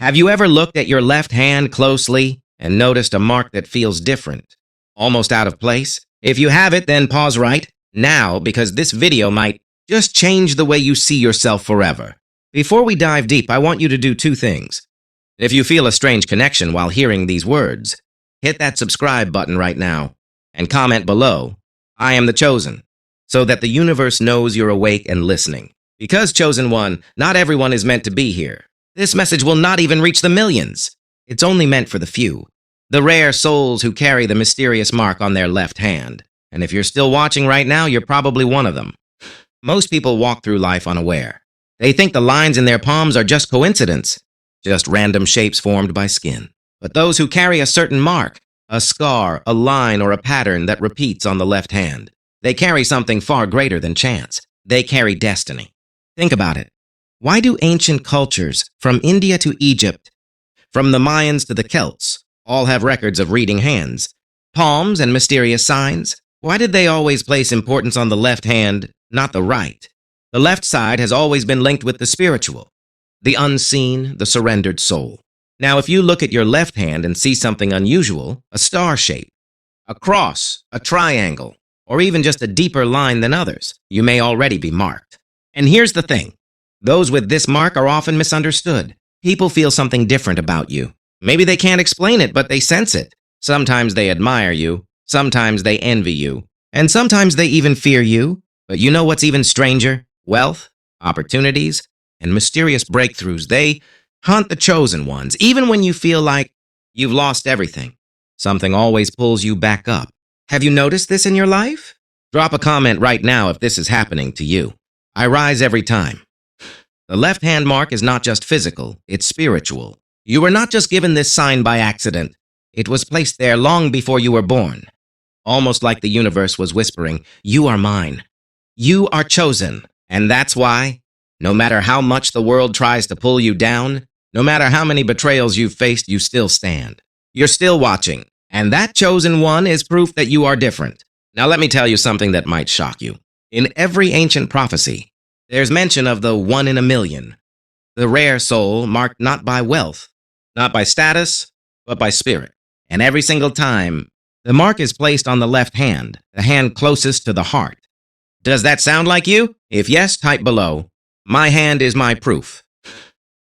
Have you ever looked at your left hand closely and noticed a mark that feels different, almost out of place? If you have it, then pause right now because this video might just change the way you see yourself forever. Before we dive deep, I want you to do two things. If you feel a strange connection while hearing these words, hit that subscribe button right now and comment below, "I am the chosen," so that the universe knows you're awake and listening. Because, chosen one, not everyone is meant to be here. This message will not even reach the millions. It's only meant for the few, the rare souls who carry the mysterious mark on their left hand. And if you're still watching right now, you're probably one of them. Most people walk through life unaware. They think the lines in their palms are just coincidence, just random shapes formed by skin. But those who carry a certain mark, a scar, a line, or a pattern that repeats on the left hand, they carry something far greater than chance. They carry destiny. Think about it. Why do ancient cultures, from India to Egypt, from the Mayans to the Celts, all have records of reading hands, palms, and mysterious signs? Why did they always place importance on the left hand, not the right? The left side has always been linked with the spiritual, the unseen, the surrendered soul. Now, if you look at your left hand and see something unusual, a star shape, a cross, a triangle, or even just a deeper line than others, you may already be marked. And here's the thing. Those with this mark are often misunderstood. People feel something different about you. Maybe they can't explain it, but they sense it. Sometimes they admire you, sometimes they envy you, and sometimes they even fear you. But you know what's even stranger? Wealth, opportunities, and mysterious breakthroughs. They hunt the chosen ones. Even when you feel like you've lost everything, something always pulls you back up. Have you noticed this in your life? Drop a comment right now if this is happening to you. I rise every time. The left-hand mark is not just physical, it's spiritual. You were not just given this sign by accident. It was placed there long before you were born. Almost like the universe was whispering, "You are mine. You are chosen." And that's why, no matter how much the world tries to pull you down, no matter how many betrayals you've faced, you still stand. You're still watching. And that chosen one is proof that you are different. Now let me tell you something that might shock you. In every ancient prophecy, there's mention of the 1 in a million, the rare soul marked not by wealth, not by status, but by spirit. And every single time, the mark is placed on the left hand, the hand closest to the heart. Does that sound like you? If yes, type below, "My hand is my proof."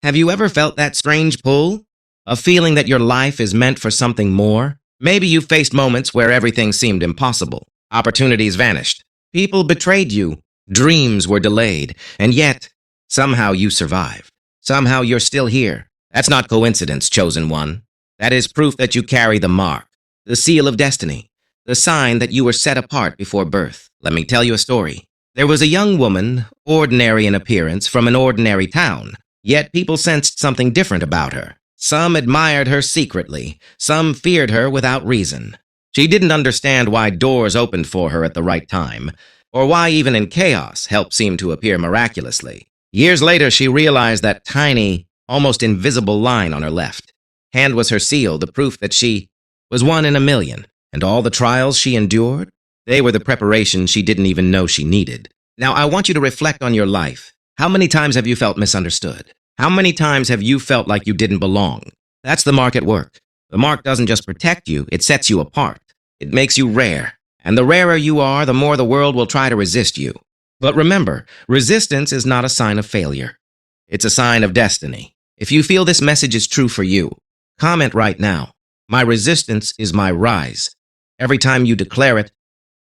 Have you ever felt that strange pull? A feeling that your life is meant for something more? Maybe you faced moments where everything seemed impossible. Opportunities vanished. People betrayed you. Dreams were delayed, and yet, somehow you survived. Somehow you're still here. That's not coincidence, chosen one. That is proof that you carry the mark, the seal of destiny, the sign that you were set apart before birth. Let me tell you a story. There was a young woman, ordinary in appearance, from an ordinary town, yet people sensed something different about her. Some admired her secretly, some feared her without reason. She didn't understand why doors opened for her at the right time, or why even in chaos, help seemed to appear miraculously. Years later, she realized that tiny, almost invisible line on her left hand was her seal, the proof that she was 1 in a million. And all the trials she endured, they were the preparation she didn't even know she needed. Now, I want you to reflect on your life. How many times have you felt misunderstood? How many times have you felt like you didn't belong? That's the mark at work. The mark doesn't just protect you, it sets you apart. It makes you rare. And the rarer you are, the more the world will try to resist you. But remember, resistance is not a sign of failure. It's a sign of destiny. If you feel this message is true for you, comment right now. My resistance is my rise. Every time you declare it,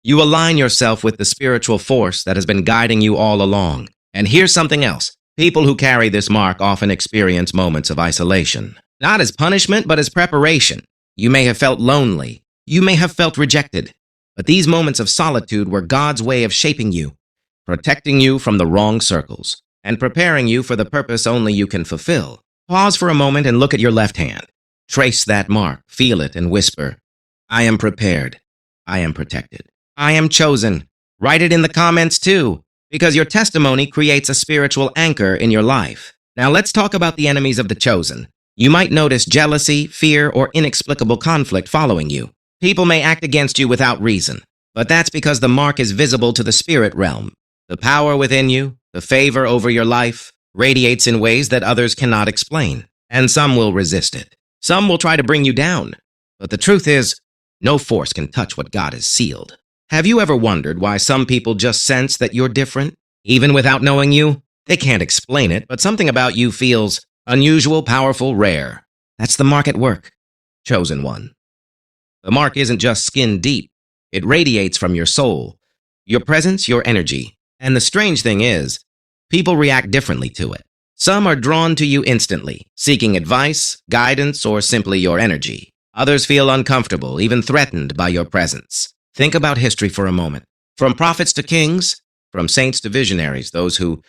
you align yourself with the spiritual force that has been guiding you all along. And here's something else. People who carry this mark often experience moments of isolation. Not as punishment, but as preparation. You may have felt lonely. You may have felt rejected. But these moments of solitude were God's way of shaping you, protecting you from the wrong circles, and preparing you for the purpose only you can fulfill. Pause for a moment and look at your left hand. Trace that mark, feel it, and whisper, "I am prepared. I am protected. I am chosen." Write it in the comments too, because your testimony creates a spiritual anchor in your life. Now let's talk about the enemies of the chosen. You might notice jealousy, fear, or inexplicable conflict following you. People may act against you without reason, but that's because the mark is visible to the spirit realm. The power within you, the favor over your life, radiates in ways that others cannot explain. and some will resist it. Some will try to bring you down. But the truth is, no force can touch what God has sealed. Have you ever wondered why some people just sense that you're different? Even without knowing you? They can't explain it, but something about you feels unusual, powerful, rare. That's the mark at work. Chosen one. The mark isn't just skin deep. It radiates from your soul, your presence, your energy. And the strange thing is, people react differently to it. Some are drawn to you instantly, seeking advice, guidance, or simply your energy. Others feel uncomfortable, even threatened by your presence. Think about history for a moment. From prophets to kings, from saints to visionaries, those who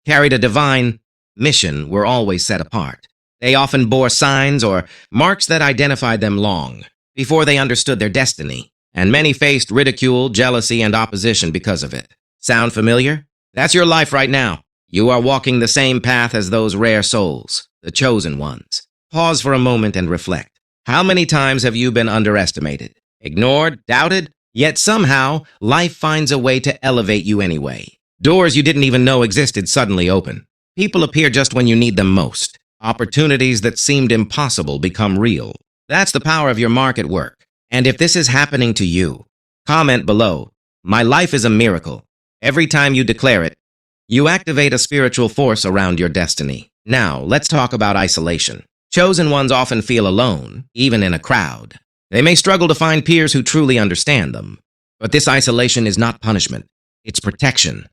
carried a divine mission were always set apart. They often bore signs or marks that identified them long before they understood their destiny, and many faced ridicule, jealousy, and opposition because of it. Sound familiar? That's your life right now. You are walking the same path as those rare souls, the chosen ones. Pause for a moment and reflect. How many times have you been underestimated, ignored, doubted? Yet somehow, life finds a way to elevate you anyway. Doors you didn't even know existed suddenly open. People appear just when you need them most. Opportunities that seemed impossible become real. That's the power of your mark at work. And if this is happening to you, comment below. My life is a miracle. Every time you declare it, you activate a spiritual force around your destiny. Now, let's talk about isolation. Chosen ones often feel alone, even in a crowd. They may struggle to find peers who truly understand them. But this isolation is not punishment. It's protection.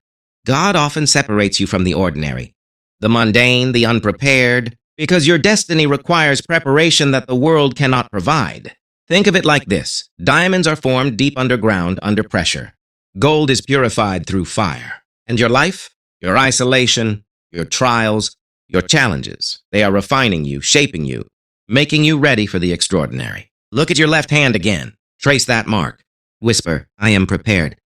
God often separates you from the ordinary, the mundane, the unprepared, because your destiny requires preparation that the world cannot provide. Think of it like this. Diamonds are formed deep underground under pressure. Gold is purified through fire. And your life, your isolation, your trials, your challenges, they are refining you, shaping you, making you ready for the extraordinary. Look at your left hand again. Trace that mark. Whisper, I am prepared.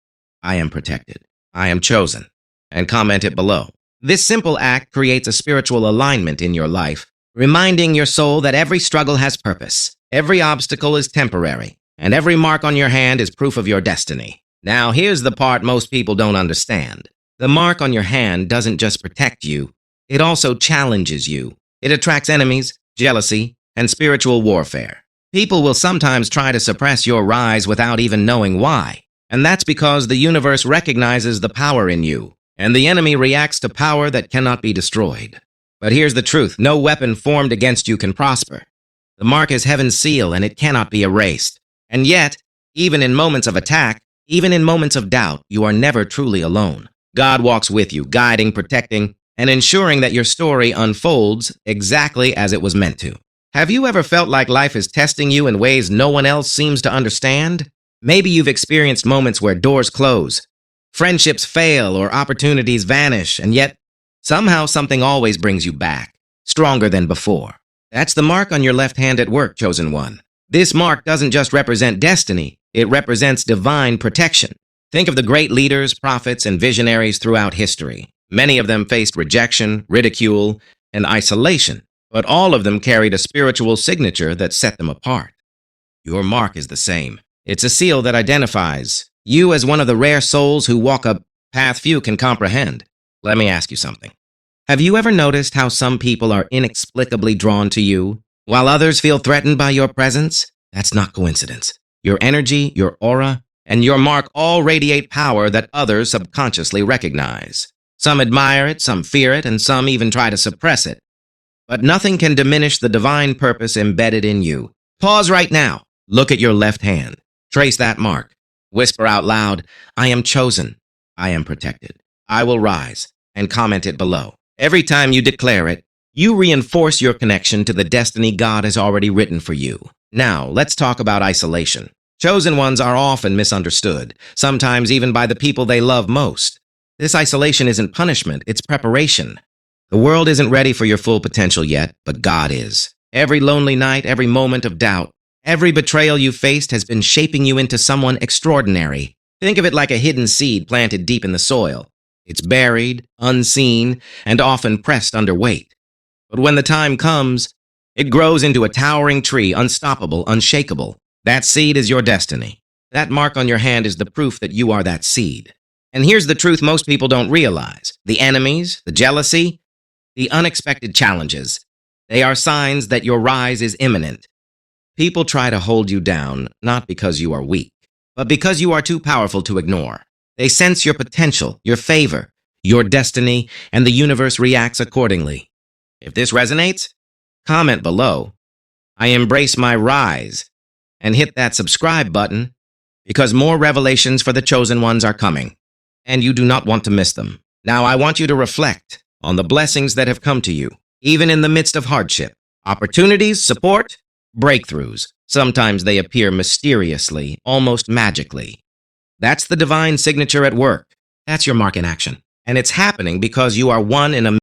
I am protected. I am chosen. And comment it below. This simple act creates a spiritual alignment in your life, reminding your soul that every struggle has purpose, every obstacle is temporary, and every mark on your hand is proof of your destiny. Now, here's the part most people don't understand. The mark on your hand doesn't just protect you, it also challenges you. It attracts enemies, jealousy, and spiritual warfare. People will sometimes try to suppress your rise without even knowing why, and that's because the universe recognizes the power in you, and the enemy reacts to power that cannot be destroyed. But here's the truth. No weapon formed against you can prosper. The mark is heaven's seal, and it cannot be erased. And yet, even in moments of attack, even in moments of doubt, you are never truly alone. God walks with you, guiding, protecting, and ensuring that your story unfolds exactly as it was meant to. Have you ever felt like life is testing you in ways no one else seems to understand? Maybe you've experienced moments where doors close, friendships fail, or opportunities vanish, and yet somehow something always brings you back, stronger than before. That's the mark on your left hand at work, chosen one. This mark doesn't just represent destiny, it represents divine protection. Think of the great leaders, prophets, and visionaries throughout history. Many of them faced rejection, ridicule, and isolation, but all of them carried a spiritual signature that set them apart. Your mark is the same. It's a seal that identifies you as one of the rare souls who walk a path few can comprehend. Let me ask you something. Have you ever noticed how some people are inexplicably drawn to you, while others feel threatened by your presence? That's not coincidence. Your energy, your aura, and your mark all radiate power that others subconsciously recognize. Some admire it, some fear it, and some even try to suppress it. But nothing can diminish the divine purpose embedded in you. Pause right now. Look at your left hand. Trace that mark. Whisper out loud, I am chosen. I am protected. I will rise. And comment it below. Every time you declare it, you reinforce your connection to the destiny God has already written for you. Now, let's talk about isolation. Chosen ones are often misunderstood, sometimes even by the people they love most. This isolation isn't punishment, it's preparation. The world isn't ready for your full potential yet, but God is. Every lonely night, every moment of doubt, every betrayal you faced has been shaping you into someone extraordinary. Think of it like a hidden seed planted deep in the soil. It's buried, unseen, and often pressed under weight. But when the time comes, it grows into a towering tree, unstoppable, unshakable. That seed is your destiny. That mark on your hand is the proof that you are that seed. And here's the truth most people don't realize. The enemies, the jealousy, the unexpected challenges, They are signs that your rise is imminent. People try to hold you down, not because you are weak, but because you are too powerful to ignore. They sense your potential, your favor, your destiny, and the universe reacts accordingly. If this resonates, comment below, "I embrace my rise," and hit that subscribe button because more revelations for the chosen ones are coming, and you do not want to miss them. Now I want you to reflect on the blessings that have come to you, even in the midst of hardship. Opportunities, support, breakthroughs. Sometimes they appear mysteriously, almost magically. That's the divine signature at work. That's your mark in action. And it's happening because you are one in a